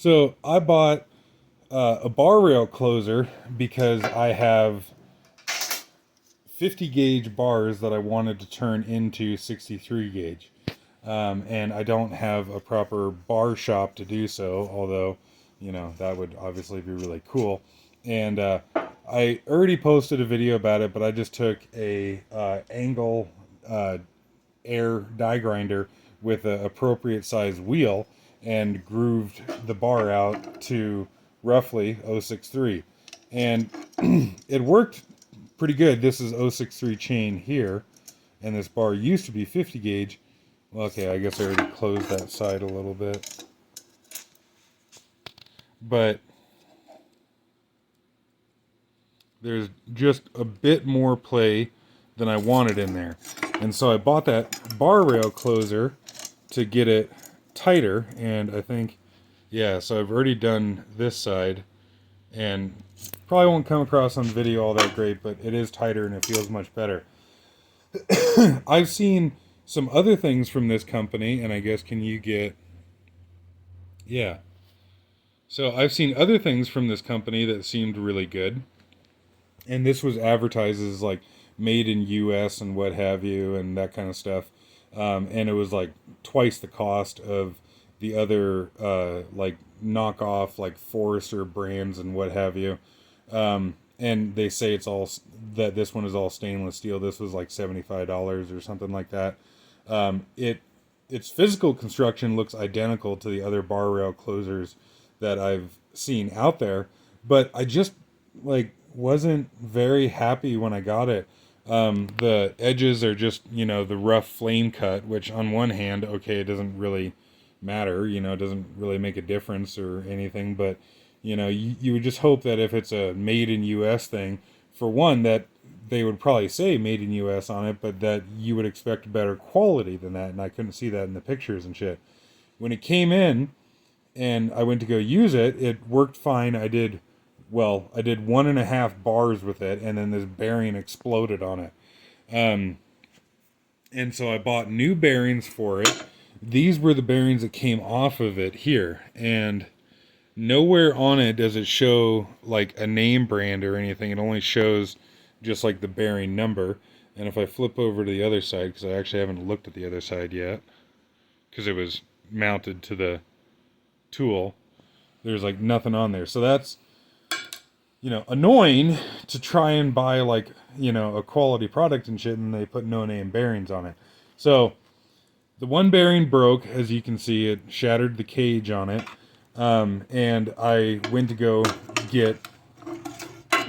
So I bought a bar rail closer because I have 50 gauge bars that I wanted to turn into 63 gauge. And I don't have a proper bar shop to do so, although, that would obviously be really cool. And I already posted a video about it, but I just took a angle uh, air die grinder with an appropriate size wheel and grooved the bar out to roughly 063. And it worked pretty good. This is 063 chain here, and this bar used to be 50 gauge. Well, okay, I guess I already closed that side a little bit. But there's just a bit more play than I wanted in there. And so I bought that bar rail closer to get it tighter, and I think, yeah, so I've already done this side, and probably won't come across on video all that great, but it is tighter and it feels much better. I've seen some other things from this company, and I guess can you get, yeah. So I've seen other things from this company that seemed really good, and this was advertised as like made in US and what have you and that kind of stuff. And it was like twice the cost of the other like knockoff like Forester brands and what have you. And they say that this one is all stainless steel. This was like $75 or something like that. Its physical construction looks identical to the other bar rail closers that I've seen out there, but I just like wasn't very happy when I got it. The edges are just, the rough flame cut, which on one hand, okay, it doesn't really matter, it doesn't really make a difference or anything, but, you would just hope that if it's a made in US thing, for one, that they would probably say made in US on it, but that you would expect better quality than that, and I couldn't see that in the pictures and shit. When it came in, and I went to go use it, it worked fine. I did 1.5 bars with it, and then this bearing exploded on it. And so I bought new bearings for it. These were the bearings that came off of it here, and nowhere on it does it show like a name brand or anything. It only shows just like the bearing number. And if I flip over to the other side, because I actually haven't looked at the other side yet, because it was mounted to the tool, there's like nothing on there. So that's, annoying to try and buy like, a quality product and shit, and they put no name bearings on it. So the one bearing broke, as you can see, it shattered the cage on it. And I went to go get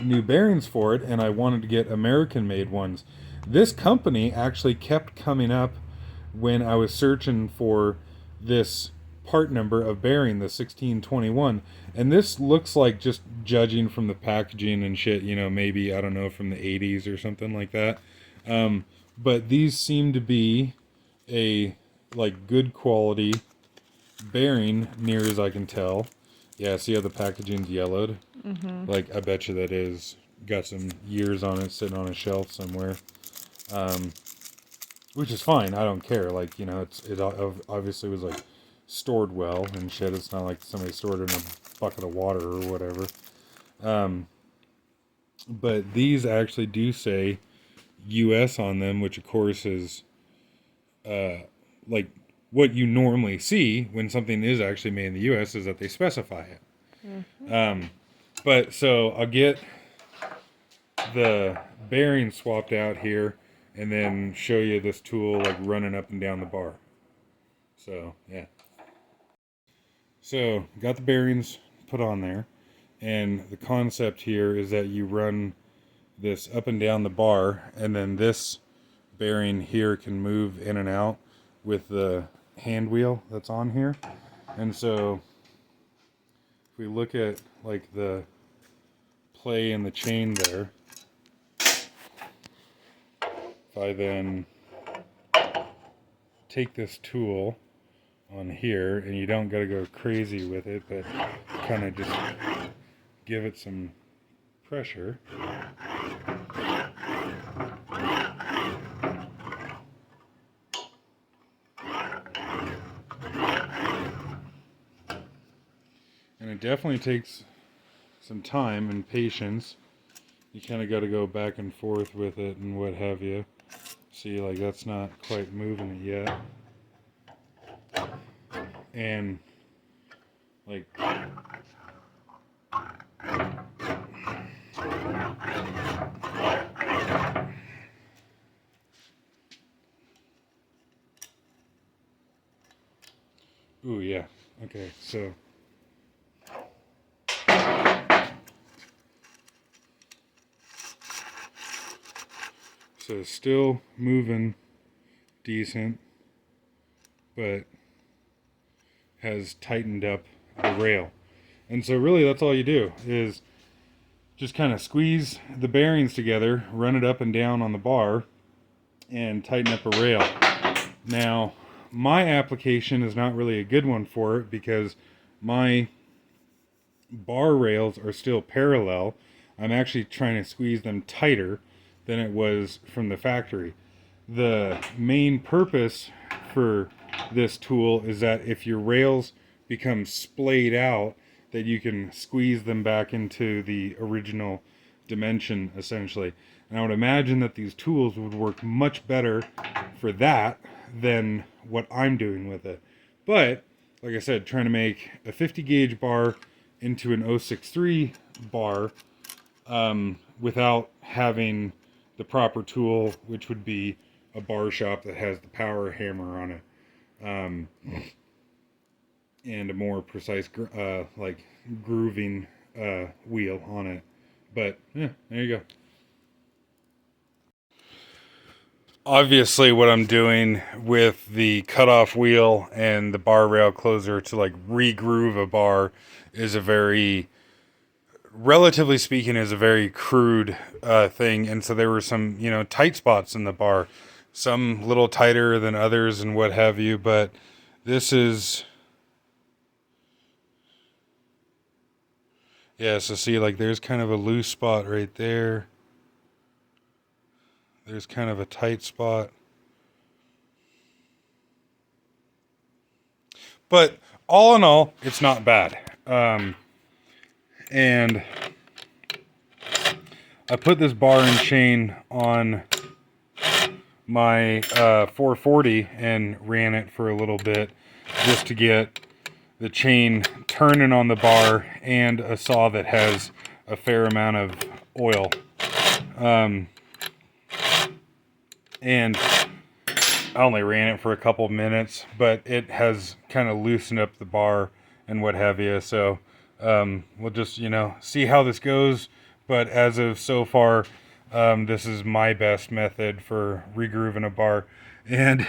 new bearings for it, and I wanted to get American made ones. This company actually kept coming up when I was searching for this part number of bearing, the 1621, and this looks like, just judging from the packaging and shit, maybe, I don't know, from the 80s or something like that. But these seem to be a like good quality bearing, near as I can tell. Yeah, see how the packaging's yellowed? Mm-hmm. Like, I bet you that is got some years on it, sitting on a shelf somewhere. Which is fine. I don't care. Like, it obviously was like stored well and shit. It's not like somebody stored it in a bucket of water or whatever. But these actually do say US on them, which of course is like what you normally see when something is actually made in the US, is that they specify it. Mm-hmm. But so I'll get the bearing swapped out here and then show you this tool like running up and down the bar. So yeah. So got the bearings put on there, and the concept here is that you run this up and down the bar, and then this bearing here can move in and out with the hand wheel that's on here. And so if we look at like the play in the chain there, if I then take this tool on here, and you don't got to go crazy with it, but kind of just give it some pressure. And it definitely takes some time and patience. You kind of got to go back and forth with it and what have you. See, like that's not quite moving it yet. And like ooh, yeah. Okay, so it's still moving decent, but has tightened up the rail. And so really that's all you do is just kind of squeeze the bearings together, run it up and down on the bar, and tighten up a rail. Now, my application is not really a good one for it because my bar rails are still parallel. I'm actually trying to squeeze them tighter than it was from the factory. The main purpose for this tool is that if your rails become splayed out, that you can squeeze them back into the original dimension, essentially. And I would imagine that these tools would work much better for that than what I'm doing with it. But, like I said, trying to make a 50 gauge bar into an 063 bar without having the proper tool, which would be a bar shop that has the power hammer on it, and a more precise like grooving wheel on it. But yeah, there you go. Obviously what I'm doing with the cutoff wheel and the bar rail closer to like re-groove a bar is a very, relatively speaking, is a very crude thing. And so there were some, tight spots in the bar, some little tighter than others and what have you, but this is, yeah, so see, like there's kind of a loose spot right there. There's kind of a tight spot. But all in all, it's not bad. And I put this bar and chain on my 440 and ran it for a little bit just to get the chain turning on the bar and a saw that has a fair amount of oil. And I only ran it for a couple minutes, but it has kind of loosened up the bar and what have you. So we'll just, see how this goes. But as of so far, this is my best method for regrooving a bar. And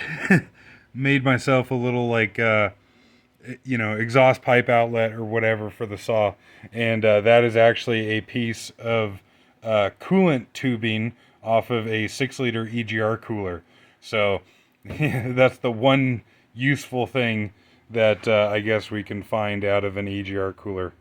made myself a little like, exhaust pipe outlet or whatever for the saw. And that is actually a piece of coolant tubing off of a 6-liter EGR cooler. So that's the one useful thing that I guess we can find out of an EGR cooler.